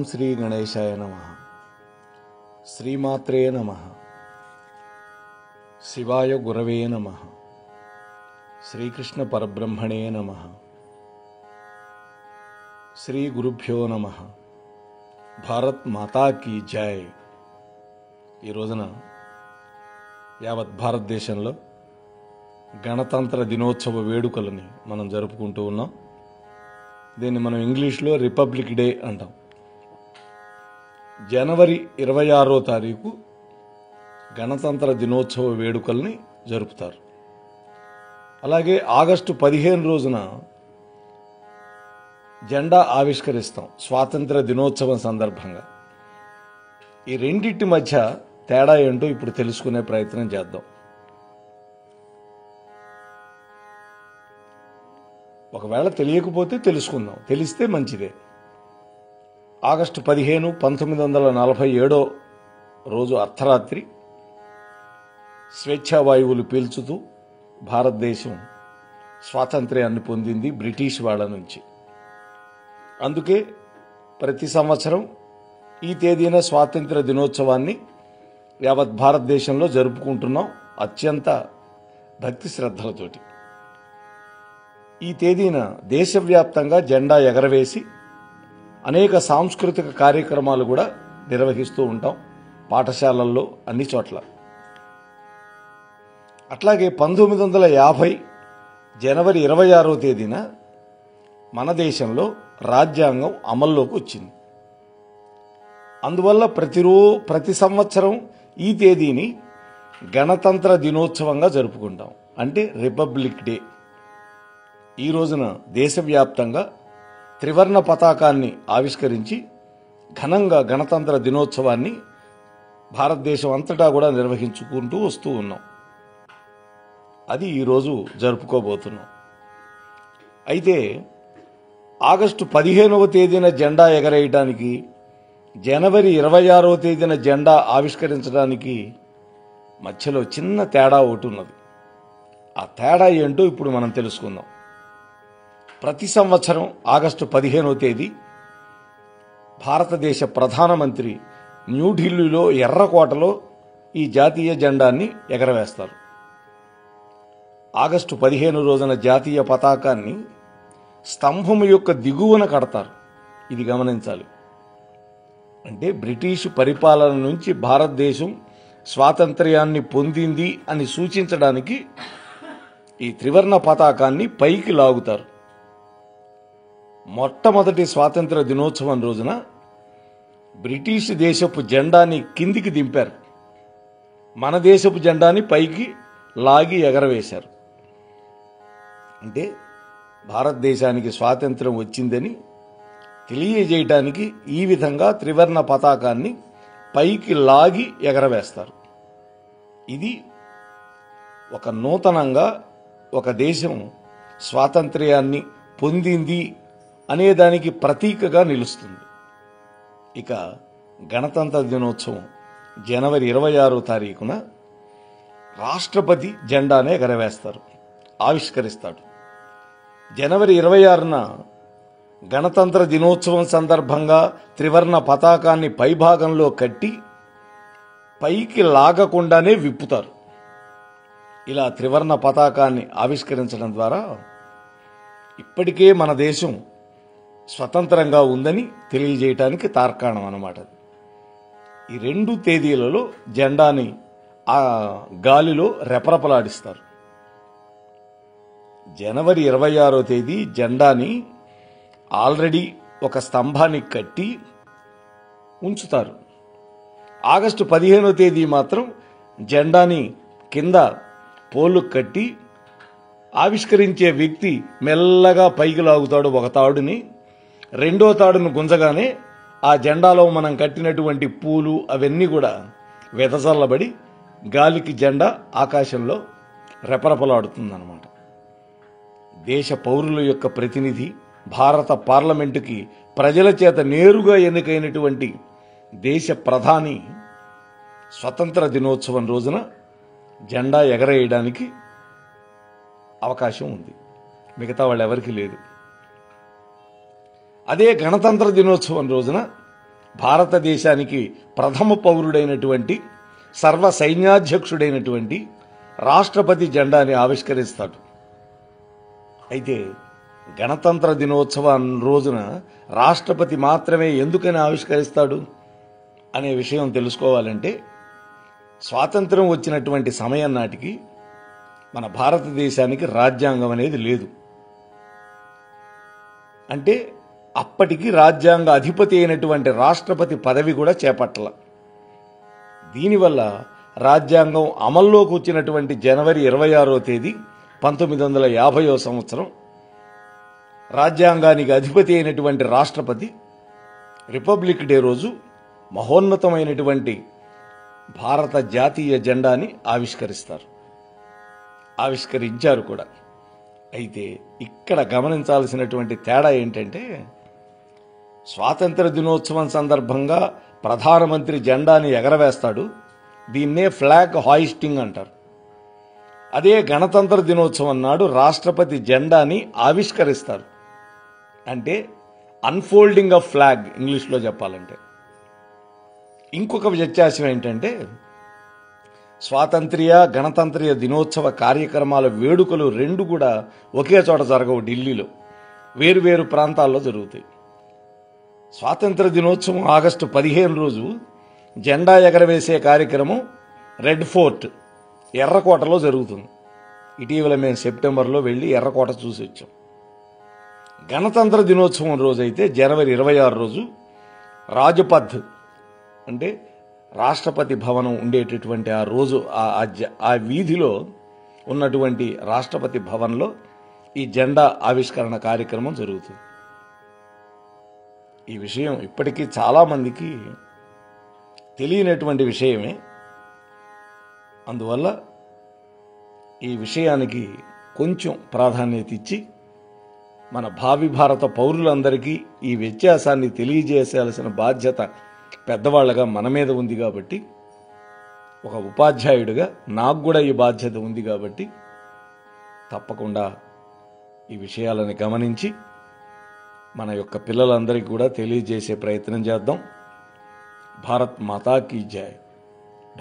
శ్రీ గణేశాయ నమః. శ్రీమాత్రే నమః. శివాయ గురవే నమః. శ్రీకృష్ణ పరబ్రహ్మణే నమః. శ్రీ గురుభ్యో నమః. భారత్ మాతా కీ జై. ఈ రోజున యావత్ భారతదేశంలో గణతంత్ర దినోత్సవ వేడుకలని మనం జరుపుకుంటూ ఉన్నాం. దీన్ని మనం ఇంగ్లీష్లో రిపబ్లిక్ డే అంటాం. జనవరి 26వ తారీఖు గణతంత్ర దినోత్సవ వేడుకల్ని జరుపుతారు. అలాగే ఆగస్టు 15 రోజున జెండా ఆవిష్కరిస్తాం స్వాతంత్ర దినోత్సవం సందర్భంగా. ఈ రెండింటి మధ్య తేడా ఏంటో ఇప్పుడు తెలుసుకునే ప్రయత్నం చేద్దాం. ఒకవేళ తెలియకపోతే తెలుసుకుందాం, తెలిస్తే మంచిదే. ఆగస్టు 15, 1947 రోజు అర్ధరాత్రి స్వేచ్ఛావాయువులు పీల్చుతూ భారతదేశం స్వాతంత్ర్యాన్ని పొందింది బ్రిటిష్ వాళ్ళ నుంచి. అందుకే ప్రతి సంవత్సరం ఈ తేదీన స్వాతంత్ర దినోత్సవాన్ని యావత్ భారతదేశంలో జరుపుకుంటున్నాం అత్యంత భక్తి శ్రద్ధలతోటి. ఈ తేదీన దేశవ్యాప్తంగా జెండా ఎగరవేసి అనేక సాంస్కృతిక కార్యక్రమాలు కూడా నిర్వహిస్తూ ఉంటాం పాఠశాలల్లో, అన్ని చోట్ల. అట్లాగే 1950 జనవరి 26వ తేదీన మన దేశంలో రాజ్యాంగం అమల్లోకి వచ్చింది. అందువల్ల ప్రతి సంవత్సరం ఈ తేదీని గణతంత్ర దినోత్సవంగా జరుపుకుంటాం, అంటే రిపబ్లిక్ డే. ఈ రోజున దేశవ్యాప్తంగా త్రివర్ణ పతాకాన్ని ఆవిష్కరించి ఘనంగా గణతంత్ర దినోత్సవాన్ని భారతదేశం అంతటా కూడా నిర్వహించుకుంటూ వస్తూ ఉన్నాం. అది ఈరోజు జరుపుకోబోతున్నాం. అయితే ఆగస్టు 15వ తేదీన జెండా ఎగరేయడానికి, జనవరి 26వ తేదీన జెండా ఆవిష్కరించడానికి మధ్యలో చిన్న తేడా ఒకటి ఉన్నది. ఆ తేడా ఏంటో ఇప్పుడు మనం తెలుసుకుందాం. ప్రతి సంవత్సరం ఆగస్టు 15వ తేదీ భారతదేశ ప్రధానమంత్రి న్యూఢిల్లీలో ఎర్రకోటలో ఈ జాతీయ జెండాన్ని ఎగరవేస్తారు. ఆగస్టు 15 రోజున జాతీయ పతాకాన్ని స్తంభం యొక్క దిగువన కడతారు. ఇది గమనించాలి. అంటే బ్రిటిష్ పరిపాలన నుంచి భారతదేశం స్వాతంత్ర్యాన్ని పొందింది అని సూచించడానికి ఈ త్రివర్ణ పతాకాన్ని పైకి లాగుతారు. మొట్టమొదటి స్వాతంత్ర దినోత్సవం రోజున బ్రిటిష్ దేశపు జెండాని కిందికి దింపారు, మన దేశపు జెండాని పైకి లాగి ఎగరవేశారు. అంటే భారతదేశానికి స్వాతంత్రం వచ్చిందని తెలియజేయటానికి ఈ విధంగా త్రివర్ణ పతాకాన్ని పైకి లాగి ఎగరవేస్తారు. ఇది ఒక నూతనంగా ఒక దేశం స్వాతంత్ర్యాన్ని పొందింది అనేదానికి ప్రతీకగా నిలుస్తుంది. ఇక గణతంత్ర దినోత్సవం జనవరి 26వ తారీఖున రాష్ట్రపతి జెండానే ఎగరవేస్తారు, ఆవిష్కరిస్తాడు. జనవరి 26న గణతంత్ర దినోత్సవం సందర్భంగా త్రివర్ణ పతాకాన్ని పైభాగంలో కట్టి పైకి లాగకుండానే విప్పుతారు. ఇలా త్రివర్ణ పతాకాన్ని ఆవిష్కరించడం ద్వారా ఇప్పటికే మన దేశం స్వతంత్రంగా ఉందని తెలియజేయటానికి తార్కాణం అన్నమాట. ఈ 2 తేదీలలో జెండాని ఆ గాలిలో రెపరెపలాడిస్తారు. జనవరి 26వ తేదీ జెండాని ఆల్రెడీ ఒక స్తంభానికి కట్టి ఉంచుతారు. ఆగస్టు 15వ తేదీ మాత్రం జెండాని కింద పోలు కట్టి ఆవిష్కరించే వ్యక్తి మెల్లగా పైకి లాగుతాడు ఒక తాడుని. రెండో తాడును గుంజగానే ఆ జెండాలో మనం కట్టినటువంటి పూలు అవన్నీ కూడా వెదజల్లబడి గాలికి జెండా ఆకాశంలో రెపరెపలాడుతుందన్నమాట. దేశ పౌరుల యొక్క ప్రతినిధి, భారత పార్లమెంటుకి ప్రజల చేత నేరుగా ఎన్నికైనటువంటి దేశ ప్రధాని స్వతంత్ర దినోత్సవం రోజున జెండా ఎగరేయడానికి అవకాశం ఉంది, మిగతా వాళ్ళు ఎవరికి లేదు. అదే గణతంత్ర దినోత్సవం రోజున భారతదేశానికి ప్రథమ పౌరుడైనటువంటి సర్వ సైన్యాధ్యక్షుడైనటువంటి రాష్ట్రపతి జెండాని ఆవిష్కరిస్తాడు. అయితే గణతంత్ర దినోత్సవం రోజున రాష్ట్రపతి మాత్రమే ఎందుకని ఆవిష్కరిస్తాడు అనే విషయం తెలుసుకోవాలంటే, స్వాతంత్రం వచ్చినటువంటి సమయం నాటికి మన భారతదేశానికి రాజ్యాంగం అనేది లేదు. అంటే అప్పటికి రాజ్యాంగ అధిపతి అయినటువంటి రాష్ట్రపతి పదవి కూడా చేపట్టాల. దీనివల్ల రాజ్యాంగం అమల్లోకి వచ్చినటువంటి జనవరి 26వ తేదీ 1950వ సంవత్సరం రాజ్యాంగానికి అధిపతి అయినటువంటి రాష్ట్రపతి రిపబ్లిక్ డే రోజు మహోన్నతమైనటువంటి భారత జాతీయ జెండాని ఆవిష్కరించారు కూడా. అయితే ఇక్కడ గమనించాల్సినటువంటి తేడా ఏంటంటే, స్వాతంత్ర దినోత్సవం సందర్భంగా ప్రధానమంత్రి జెండాని ఎగరవేస్తాడు. దీన్నే ఫ్లాగ్ హాయిస్టింగ్ అంటారు. అదే గణతంత్ర దినోత్సవం నాడు రాష్ట్రపతి జెండాని ఆవిష్కరిస్తారు. అంటే అన్ఫోల్డింగ్ ఆఫ్ ఫ్లాగ్ ఇంగ్లీష్లో చెప్పాలంటే. ఇంకొక వ్యత్యాసం ఏంటంటే, స్వాతంత్ర్య గణతంత్ర దినోత్సవ కార్యక్రమాల వేడుకలు రెండు కూడా ఒకే చోట జరగవు. ఢిల్లీలో వేరువేరు ప్రాంతాల్లో జరుగుతాయి. స్వాతంత్ర దినోత్సవం ఆగస్టు 15 రోజు జెండా ఎగరవేసే కార్యక్రమం రెడ్ ఫోర్ట్ ఎర్రకోటలో జరుగుతుంది. ఇటీవల మేము సెప్టెంబర్లో వెళ్ళి ఎర్రకోట చూసి వచ్చాం. గణతంత్ర దినోత్సవం రోజైతే జనవరి 26 రోజు రాజ్పథ్ అంటే రాష్ట్రపతి భవనం ఉండేటటువంటి ఆ రోజు ఆ వీధిలో ఉన్నటువంటి రాష్ట్రపతి భవన్లో ఈ జెండా ఆవిష్కరణ కార్యక్రమం జరుగుతుంది. ఈ విషయం ఇప్పటికీ చాలామందికి తెలియనటువంటి విషయమే. అందువల్ల ఈ విషయానికి కొంచెం ప్రాధాన్యత ఇచ్చి మన భావి భారత పౌరులందరికీ ఈ వ్యత్యాసాన్ని తెలియజేయాల్సిన బాధ్యత పెద్దవాళ్లగా మన మీద ఉంది. కాబట్టి ఒక ఉపాధ్యాయుడిగా నాకు కూడా ఈ బాధ్యత ఉంది. కాబట్టి తప్పకుండా ఈ విషయాలను గమనించి మన యొక్క పిల్లలందరికీ కూడా తెలియజేసే ప్రయత్నం చేద్దాం. భారత్ మాతా కీ జై,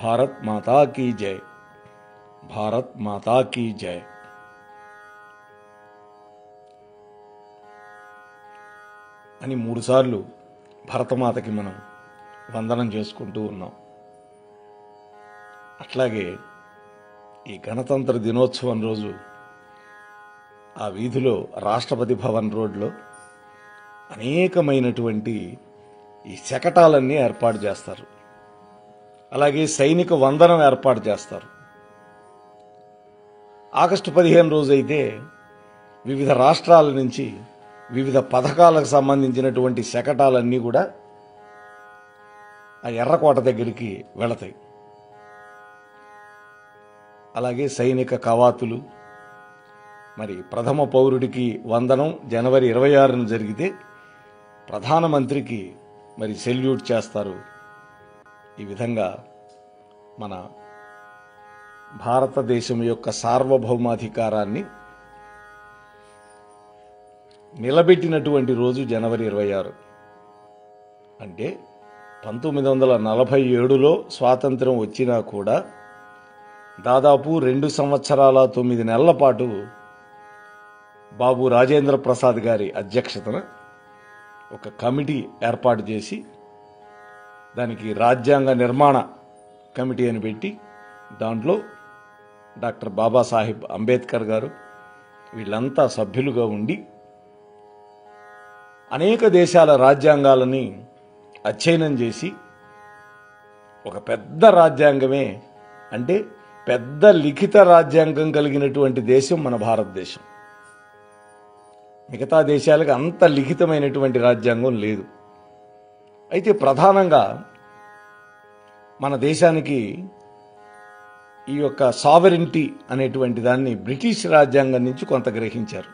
భారత్ మాతా కీ జై, భారత్ మాతా కీ జై. అని 3 సార్లు భరతమాతకి మనం వందనం చేసుకుంటూ ఉన్నాం. అట్లాగే ఈ గణతంత్ర దినోత్సవం రోజు ఆ వీధిలో రాష్ట్రపతి భవన్ రోడ్లో అనేకమైనటువంటి ఈ శకటాలన్నీ ఏర్పాటు చేస్తారు. అలాగే సైనిక వందనం ఏర్పాటు చేస్తారు. ఆగస్టు 15 రోజు అయితే వివిధ రాష్ట్రాల నుంచి వివిధ పథకాలకు సంబంధించినటువంటి శకటాలన్నీ కూడా ఆ ఎర్రకోట దగ్గరికి వెళతాయి. అలాగే సైనిక కవాతులు, మరి ప్రథమ పౌరుడికి వందనం జనవరి 26న జరిగితే ప్రధానమంత్రికి మరి సెల్యూట్ చేస్తారు. ఈ విధంగా మన భారతదేశం యొక్క సార్వభౌమాధికారాన్ని నిలబెట్టినటువంటి రోజు జనవరి 26. అంటే 1947లో స్వాతంత్రం వచ్చినా కూడా దాదాపు 2 సంవత్సరాల 9 నెలల పాటు బాబు రాజేంద్ర ప్రసాద్ గారి అధ్యక్షతన ఒక కమిటీ ఏర్పాటు చేసి దానికి రాజ్యాంగ నిర్మాణ కమిటీ అని పెట్టి దాంట్లో డాక్టర్ బాబాసాహెబ్ అంబేద్కర్ గారు వీళ్ళంతా సభ్యులుగా ఉండి అనేక దేశాల రాజ్యాంగాలని అధ్యయనం చేసి ఒక పెద్ద రాజ్యాంగమే, అంటే పెద్ద లిఖిత రాజ్యాంగం కలిగినటువంటి దేశం మన భారతదేశం. మిగతా దేశాలకు అంత లిఖితమైనటువంటి రాజ్యాంగం లేదు. అయితే ప్రధానంగా మన దేశానికి ఈ యొక్క సావరెంటీ అనేటువంటి దాన్ని బ్రిటిష్ రాజ్యాంగం నుంచి కొంత గ్రహించారు.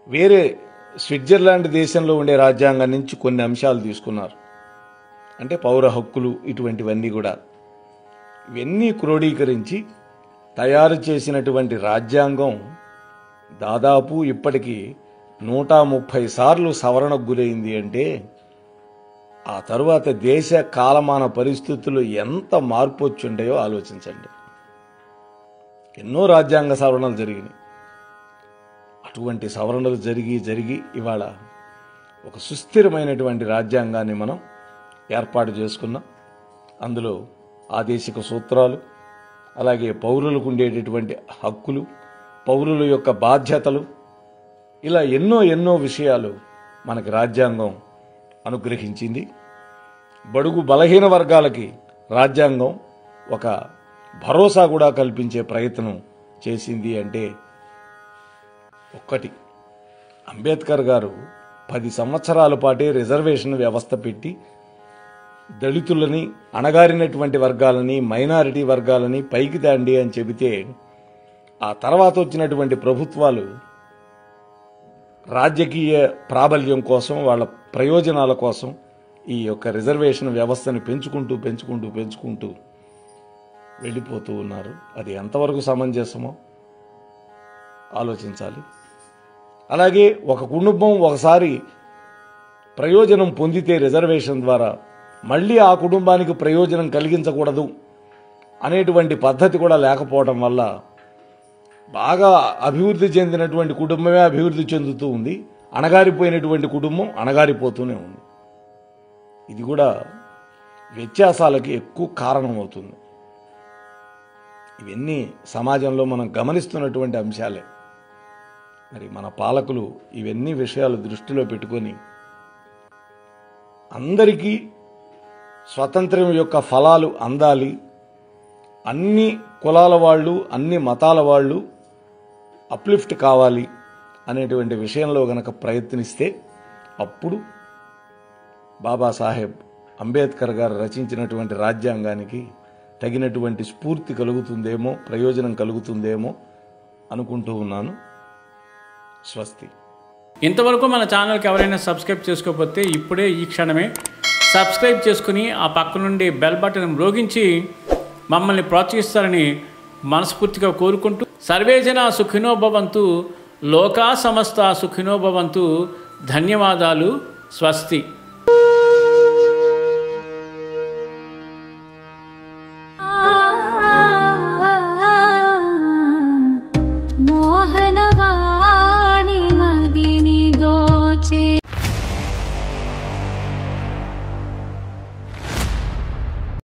వేరే స్విట్జర్లాండ్ దేశంలో ఉండే రాజ్యాంగం నుంచి కొన్ని అంశాలు తీసుకున్నారు. అంటే పౌర హక్కులు ఇటువంటివన్నీ కూడా ఇవన్నీ క్రోడీకరించి తయారు చేసినటువంటి రాజ్యాంగం దాదాపు ఇప్పటికీ 130 సార్లు సవరణకు గురైంది. అంటే ఆ తరువాత దేశ కాలమాన పరిస్థితులు ఎంత మార్పు వచ్చుంటాయో ఆలోచించండి. ఎన్నో రాజ్యాంగ సవరణలు జరిగినాయి. అటువంటి సవరణలు జరిగి ఇవాళ ఒక సుస్థిరమైనటువంటి రాజ్యాంగాన్ని మనం ఏర్పాటు చేసుకున్నాం. అందులో ఆదేశిక సూత్రాలు, అలాగే పౌరులకు ఉండేటటువంటి హక్కులు, పౌరుల యొక్క బాధ్యతలు, ఇలా ఎన్నో విషయాలు మనకి రాజ్యాంగం అనుగ్రహించింది. బడుగు బలహీన వర్గాలకి రాజ్యాంగం ఒక భరోసా కూడా కల్పించే ప్రయత్నం చేసింది. అంటే ఒక్కటి, అంబేద్కర్ గారు 10 సంవత్సరాల పాటే రిజర్వేషన్ వ్యవస్థ పెట్టి దళితులని, అణగారినటువంటి వర్గాలని, మైనారిటీ వర్గాలని పైకి తాండి అని చెబితే, ఆ తర్వాత వచ్చినటువంటి ప్రభుత్వాలు రాజకీయ ప్రాబల్యం కోసం, వాళ్ళ ప్రయోజనాల కోసం ఈ యొక్క రిజర్వేషన్ వ్యవస్థను పెంచుకుంటూ వెళ్ళిపోతూ ఉన్నారు. అది ఎంతవరకు సమంజసమో ఆలోచించాలి. అలాగే ఒక కుటుంబం ఒకసారి ప్రయోజనం పొందితే రిజర్వేషన్ ద్వారా మళ్ళీ ఆ కుటుంబానికి ప్రయోజనం కలిగించకూడదు అనేటువంటి పద్ధతి కూడా లేకపోవడం వల్ల బాగా అభివృద్ధి చెందినటువంటి కుటుంబమే అభివృద్ధి చెందుతూ ఉంది, అణగారిపోయినటువంటి కుటుంబం అణగారిపోతూనే ఉంది. ఇది కూడా వ్యత్యాసాలకి ఎక్కువ కారణమవుతుంది. ఇవన్నీ సమాజంలో మనం గమనిస్తున్నటువంటి అంశాలే. మరి మన పాలకులు ఇవన్నీ విషయాలు దృష్టిలో పెట్టుకొని అందరికీ స్వతంత్రం యొక్క ఫలాలు అందాలి, అన్ని కులాల వాళ్ళు, అన్ని మతాల వాళ్ళు అప్లిఫ్ట్ కావాలి అనేటువంటి విషయంలో గనక ప్రయత్నిస్తే అప్పుడు బాబాసాహెబ్ అంబేద్కర్ గారు రచించినటువంటి రాజ్యాంగానికి తగినటువంటి స్ఫూర్తి కలుగుతుందేమో, ప్రయోజనం కలుగుతుందేమో అనుకుంటూ ఉన్నాను. స్వస్తి. ఇంతవరకు మన ఛానల్కి ఎవరైనా సబ్స్క్రైబ్ చేసుకోకపోతే ఇప్పుడే ఈ క్షణమే సబ్స్క్రైబ్ చేసుకుని ఆ పక్క నుండి బెల్ బటన్ మ్రోగించి మమ్మల్ని ప్రోత్సహిస్తారని మనస్ఫూర్తిగా కోరుకుంటూ, సర్వేజన సుఖినో భవంతు, లోకా సమస్త సుఖినో భవంతు. ధన్యవాదాలు. స్వస్తి.